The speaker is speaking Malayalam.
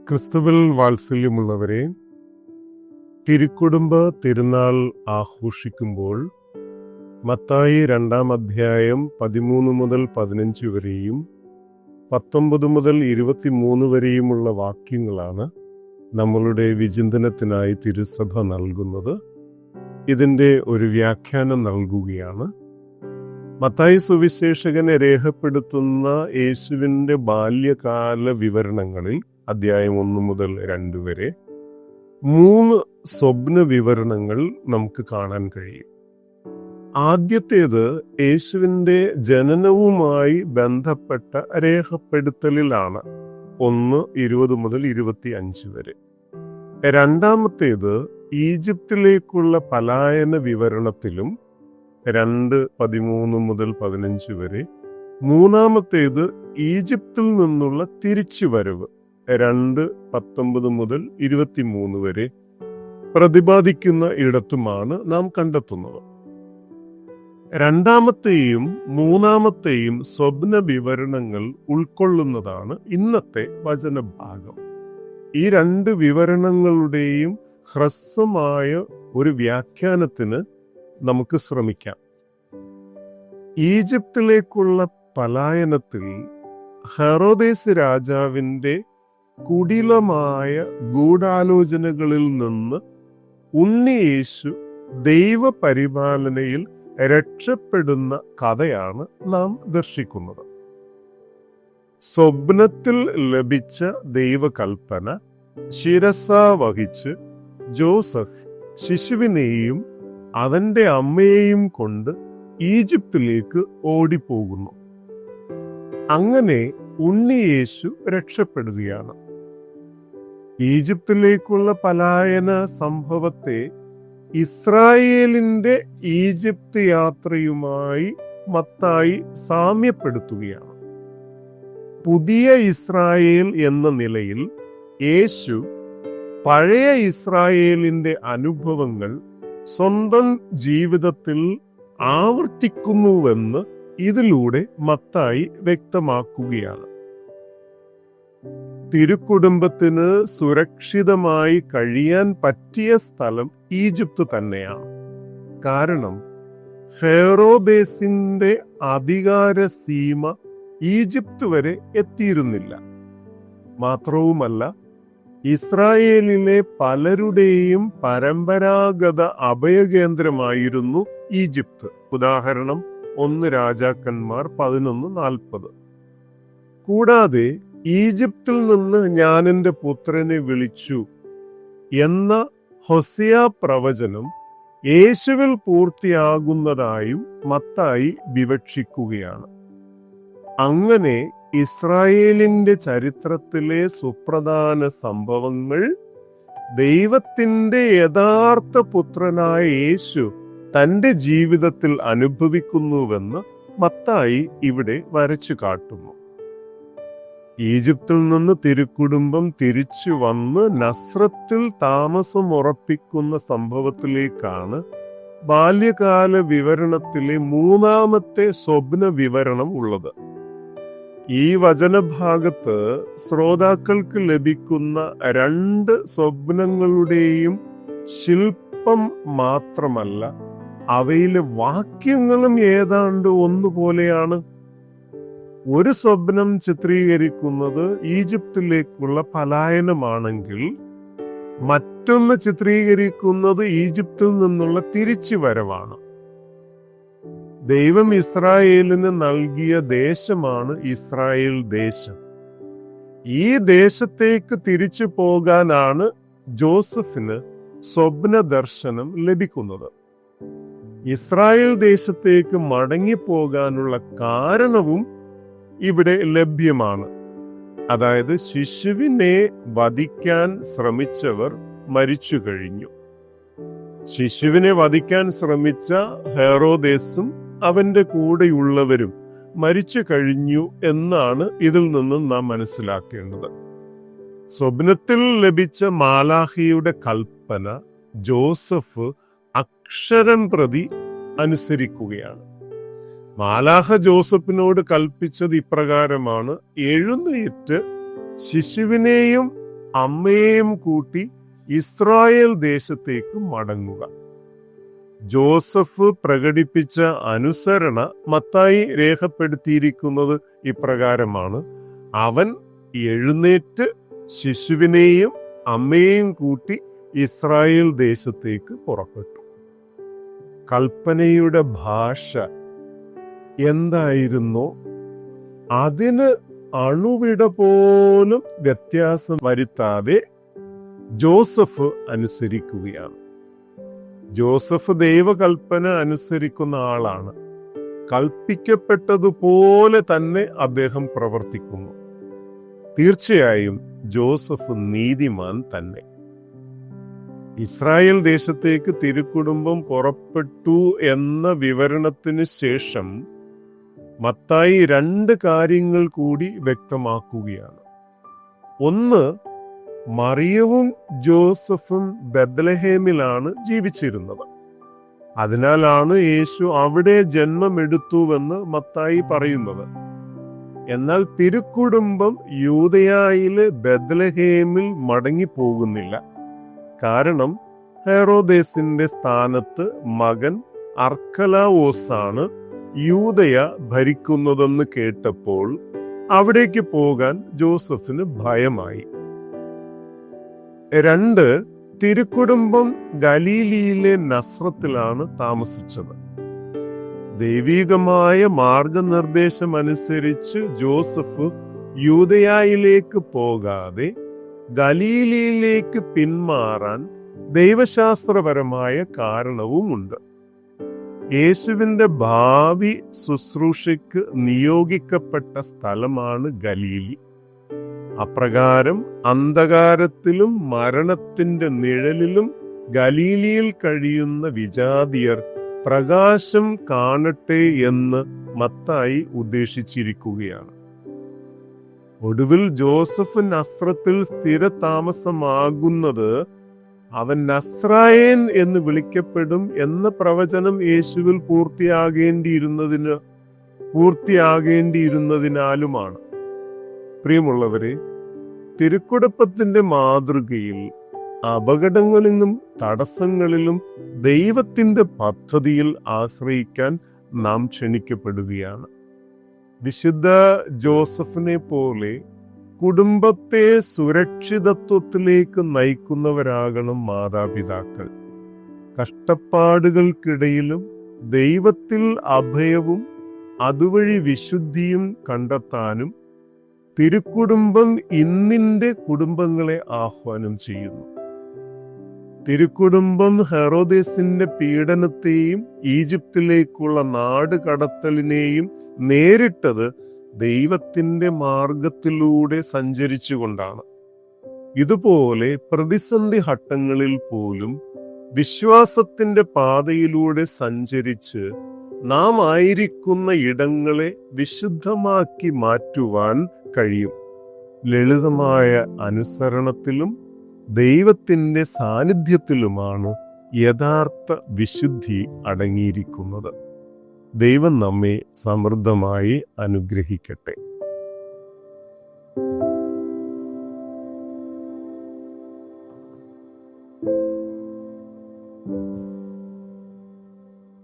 ക്രിസ്തുവിൽ വാത്സല്യമുള്ളവരെ, തിരുക്കുടുംബ തിരുനാൾ ആഘോഷിക്കുമ്പോൾ മത്തായി 2-ാം അധ്യായം 13 മുതൽ 15 വരെയും 19 മുതൽ 23 വരെയുമുള്ള വാക്യങ്ങളാണ് നമ്മളുടെ വിചിന്തനത്തിനായി തിരുസഭ നൽകുന്നത്. ഇതിൻ്റെ ഒരു വ്യാഖ്യാനം നൽകുകയാണ്. മത്തായി സുവിശേഷകനെ രേഖപ്പെടുത്തുന്ന യേശുവിൻ്റെ ബാല്യകാല വിവരണങ്ങളിൽ അധ്യായം 1 മുതൽ 2 വരെ 3 സ്വപ്ന വിവരണങ്ങൾ നമുക്ക് കാണാൻ കഴിയും. ആദ്യത്തേത് യേശുവിൻ്റെ ജനനവുമായി ബന്ധപ്പെട്ട രേഖപ്പെടുത്തലിലാണ്, 1:20 മുതൽ 25 വരെ. രണ്ടാമത്തേത് ഈജിപ്തിലേക്കുള്ള പലായന വിവരണത്തിലും 2:13 മുതൽ 15 വരെ. മൂന്നാമത്തേത് ഈജിപ്തിൽ നിന്നുള്ള തിരിച്ചുവരവ് 2:19 മുതൽ 23 വരെ പ്രതിപാദിക്കുന്ന ഇടത്തുമാണ് നാം കണ്ടെത്തുന്നത്. രണ്ടാമത്തെയും മൂന്നാമത്തെയും സ്വപ്ന വിവരണങ്ങൾ ഉൾക്കൊള്ളുന്നതാണ് ഇന്നത്തെ വചനഭാഗം. ഈ 2 വിവരണങ്ങളുടെയും ഹ്രസ്വമായ ഒരു വ്യാഖ്യാനത്തിന് നമുക്ക് ശ്രമിക്കാം. ഈജിപ്തിലേക്കുള്ള പലായനത്തിൽ ഹെറോദേസ് രാജാവിൻ്റെ കുടിലമായ ഗൂഢാലോചനകളിൽ നിന്ന് ഉണ്ണിയേശു ദൈവപരിപാലനയിൽ രക്ഷപ്പെടുന്ന കഥയാണ് നാം ദർശിക്കുന്നത്. സ്വപ്നത്തിൽ ലഭിച്ച ദൈവകൽപ്പന ശിരസാ വഹിച്ച് ജോസഫ് ശിശുവിനെയും അവൻ്റെ അമ്മയെയും കൊണ്ട് ഈജിപ്തിലേക്ക് ഓടിപ്പോകുന്നു. അങ്ങനെ ഉണ്ണിയേശു രക്ഷപ്പെടുകയാണ്. ഈജിപ്തിലേക്കുള്ള പലായന സംഭവത്തെ ഇസ്രായേലിൻ്റെ ഈജിപ്ത് യാത്രയുമായി മത്തായി സാമ്യപ്പെടുത്തുകയാണ്. പുതിയ ഇസ്രായേൽ എന്ന നിലയിൽ യേശു പഴയ ഇസ്രായേലിൻ്റെ അനുഭവങ്ങൾ സ്വന്തം ജീവിതത്തിൽ ആവർത്തിക്കുന്നുവെന്ന് ഇതിലൂടെ മത്തായി വ്യക്തമാക്കുകയാണ്. തിരുക്കുടുംബത്തിന് സുരക്ഷിതമായി കഴിയാൻ പറ്റിയ സ്ഥലം ഈജിപ്ത് തന്നെയാണ്. കാരണം ഫെറോബേസിന്റെ അധികാര സീമ ഈജിപ്ത് വരെ എത്തിയിരുന്നില്ല. മാത്രവുമല്ല, ഇസ്രായേലിലെ പലരുടെയും പരമ്പരാഗത അഭയകേന്ദ്രമായിരുന്നു ഈജിപ്ത്. ഉദാഹരണം 1 രാജാക്കന്മാർ 11:40. കൂടാതെ ഈജിപ്തിൽ നിന്ന് ഞാൻ എൻ്റെ പുത്രനെ വിളിച്ചു എന്ന ഹോസിയ പ്രവചനം യേശുവിൽ പൂർത്തിയാകുന്നതായും മത്തായി വിവക്ഷിക്കുകയാണ്. അങ്ങനെ ഇസ്രായേലിൻ്റെ ചരിത്രത്തിലെ സുപ്രധാന സംഭവങ്ങൾ ദൈവത്തിൻ്റെ യഥാർത്ഥ പുത്രനായ യേശു തൻ്റെ ജീവിതത്തിൽ അനുഭവിക്കുന്നുവെന്ന് മത്തായി ഇവിടെ വരച്ചു കാട്ടുന്നു. ഈജിപ്തിൽ നിന്ന് തിരുക്കുടുംബം തിരിച്ചു വന്ന് നസ്രത്തിൽ താമസം ഉറപ്പിക്കുന്ന സംഭവത്തിലേക്കാണ് ബാല്യകാല വിവരണത്തിലെ 3ാമത്തെ സ്വപ്ന വിവരണം ഉള്ളത്. ഈ വചനഭാഗത്ത് ശ്രോതാക്കൾക്ക് ലഭിക്കുന്ന 2 സ്വപ്നങ്ങളുടെയും ശില്പം മാത്രമല്ല, അവയിലെ വാക്യങ്ങളും ഏതാണ്ട് ഒന്നുപോലെയാണ്. ഒരു സ്വപ്നം ചിത്രീകരിക്കുന്നത് ഈജിപ്തിലേക്കുള്ള പലായനമാണെങ്കിൽ മറ്റൊന്ന് ചിത്രീകരിക്കുന്നത് ഈജിപ്തിൽ നിന്നുള്ള തിരിച്ചുവരവാണ്. ദൈവം ഇസ്രായേലിന് നൽകിയ ദേശമാണ് ഇസ്രായേൽ ദേശം. ഈ ദേശത്തേക്ക് തിരിച്ചു പോകാനാണ് ജോസഫിന് സ്വപ്ന ദർശനം ലഭിക്കുന്നത്. ഇസ്രായേൽ ദേശത്തേക്ക് മടങ്ങിപ്പോകാനുള്ള കാരണവും ഇവിടെ ലഭ്യമാണ്. അതായത് ശിശുവിനെ വധിക്കാൻ ശ്രമിച്ചവർ മരിച്ചു കഴിഞ്ഞു. ശിശുവിനെ വധിക്കാൻ ശ്രമിച്ച ഹെറോദേസും അവന്റെ കൂടെയുള്ളവരും മരിച്ചു കഴിഞ്ഞു എന്നാണ് ഇതിൽ നിന്നും നാം മനസ്സിലാക്കേണ്ടത്. സ്വപ്നത്തിൽ ലഭിച്ച മാലാഖിയുടെ കൽപ്പന ജോസഫ് അക്ഷരം പ്രതി അനുസരിക്കുകയാണ്. മാലാഖ ജോസഫിനോട് കൽപ്പിച്ചത് ഇപ്രകാരമാണ്: എഴുന്നേറ്റ് ശിശുവിനെയും അമ്മയെയും കൂട്ടി ഇസ്രായേൽ ദേശത്തേക്ക് മടങ്ങുക. ജോസഫ് പ്രകടിപ്പിച്ച അനുസരണ മത്തായി രേഖപ്പെടുത്തിയിരിക്കുന്നത് ഇപ്രകാരമാണ്: അവൻ എഴുന്നേറ്റ് ശിശുവിനെയും അമ്മയെയും കൂട്ടി ഇസ്രായേൽ ദേശത്തേക്ക് പുറപ്പെട്ടു. കൽപ്പനയുടെ ഭാഷ എന്തായിരുന്നോ അതിന് അണുവിട പോലും വ്യത്യാസം വരുത്താതെ ജോസഫ് അനുസരിക്കുകയാണ്. ജോസഫ് ദൈവകൽപ്പന അനുസരിക്കുന്ന ആളാണ്. കൽപ്പിക്കപ്പെട്ടതുപോലെ തന്നെ അദ്ദേഹം പ്രവർത്തിക്കുന്നു. തീർച്ചയായും ജോസഫ് നീതിമാൻ തന്നെ. ഇസ്രായേൽ ദേശത്തേക്ക് തിരുക്കുടുംബം പുറപ്പെട്ടു എന്ന വിവരണത്തിന് ശേഷം മത്തായി 2 കാര്യങ്ങൾ കൂടി വ്യക്തമാക്കുകയാണ്. ഒന്ന്, മറിയവും ജോസഫും ബെത്ലഹേമിലാണ് ജീവിച്ചിരുന്നത്. അതിനാലാണ് യേശു അവിടെ ജന്മമെടുത്തുവെന്ന് മത്തായി പറയുന്നത്. എന്നാൽ തിരുക്കുടുംബം യൂദയായിലെ ബെത്ലഹേമിൽ മടങ്ങിപ്പോകുന്നില്ല. കാരണം ഹെറോദേസിന്റെ സ്ഥാനത്ത് മകൻ അർക്കലാവോസാണ് യൂദയ ഭരിക്കുന്നതെന്ന് കേട്ടപ്പോൾ അവിടേക്ക് പോകാൻ ജോസഫിന് ഭയമായി. 2, തിരുക്കുടുംബം ഗലീലിയിലെ നസ്രത്തിലാണ് താമസിച്ചത്. ദൈവികമായ മാർഗനിർദ്ദേശം അനുസരിച്ച് ജോസഫ് യൂദയായിലേക്ക് പോകാതെ ഗലീലിയിലേക്ക് പിന്മാറാൻ ദൈവശാസ്ത്രപരമായ കാരണവുമുണ്ട്. യേശുവിന്റെ ഭാവി ശുശ്രൂഷയ്ക്ക് നിയോഗിക്കപ്പെട്ട സ്ഥലമാണ് ഗലീലി. അപ്രകാരം അന്ധകാരത്തിലും മരണത്തിന്റെ നിഴലിലും ഗലീലിയിൽ കഴിയുന്ന വിജാതിയർ പ്രകാശം കാണട്ടെ എന്ന് മത്തായി ഉദ്ദേശിച്ചിരിക്കുകയാണ്. ഒടുവിൽ ജോസഫ് നസ്രത്തിൽ സ്ഥിരതാമസമാകുന്നത് അവൻ നസ്രായൻ എന്ന് വിളിക്കപ്പെടും എന്ന പ്രവചനം യേശുവിൽ പൂർത്തിയാകേണ്ടിയിരുന്നതിനാലുമാണ്. പ്രിയമുള്ളവരെ, തിരുക്കുടുംബത്തിന്റെ മാതൃകയിൽ അപകടങ്ങളിലും തടസ്സങ്ങളിലും ദൈവത്തിന്റെ പദ്ധതിയിൽ ആശ്രയിക്കാൻ നാം ക്ഷണിക്കപ്പെടുകയാണ്. വിശുദ്ധ ജോസഫിനെ പോലെ കുടുംബത്തെ സുരക്ഷിതത്വത്തിലേക്ക് നയിക്കുന്നവരാകണം മാതാപിതാക്കൾ. കഷ്ടപ്പാടുകൾക്കിടയിലും ദൈവത്തിൽ അഭയവും അതുവഴി വിശുദ്ധിയും കണ്ടെത്താനും തിരുക്കുടുംബം ഇന്നിന്റെ കുടുംബങ്ങളെ ആഹ്വാനം ചെയ്യുന്നു. തിരുക്കുടുംബം ഹെറോദേസിന്റെ പീഡനത്തെയും ഈജിപ്തിലേക്കുള്ള നാട് കടത്തലിനെയും നേരിട്ടത് ദൈവത്തിന്റെ മാർഗത്തിലൂടെ സഞ്ചരിച്ചുകൊണ്ടാണ്. ഇതുപോലെ പ്രതിസന്ധി ഘട്ടങ്ങളിൽ പോലും വിശ്വാസത്തിന്റെ പാതയിലൂടെ സഞ്ചരിച്ച് നാം ആയിരിക്കുന്ന ഇടങ്ങളെ വിശുദ്ധമാക്കി മാറ്റുവാൻ കഴിയും. ലളിതമായ അനുസരണത്തിലും ദൈവത്തിന്റെ സാന്നിധ്യത്തിലുമാണ് യഥാർത്ഥ വിശുദ്ധി അടങ്ങിയിരിക്കുന്നത്. ദൈവം നമ്മെ സമൃദ്ധമായി അനുഗ്രഹിക്കട്ടെ.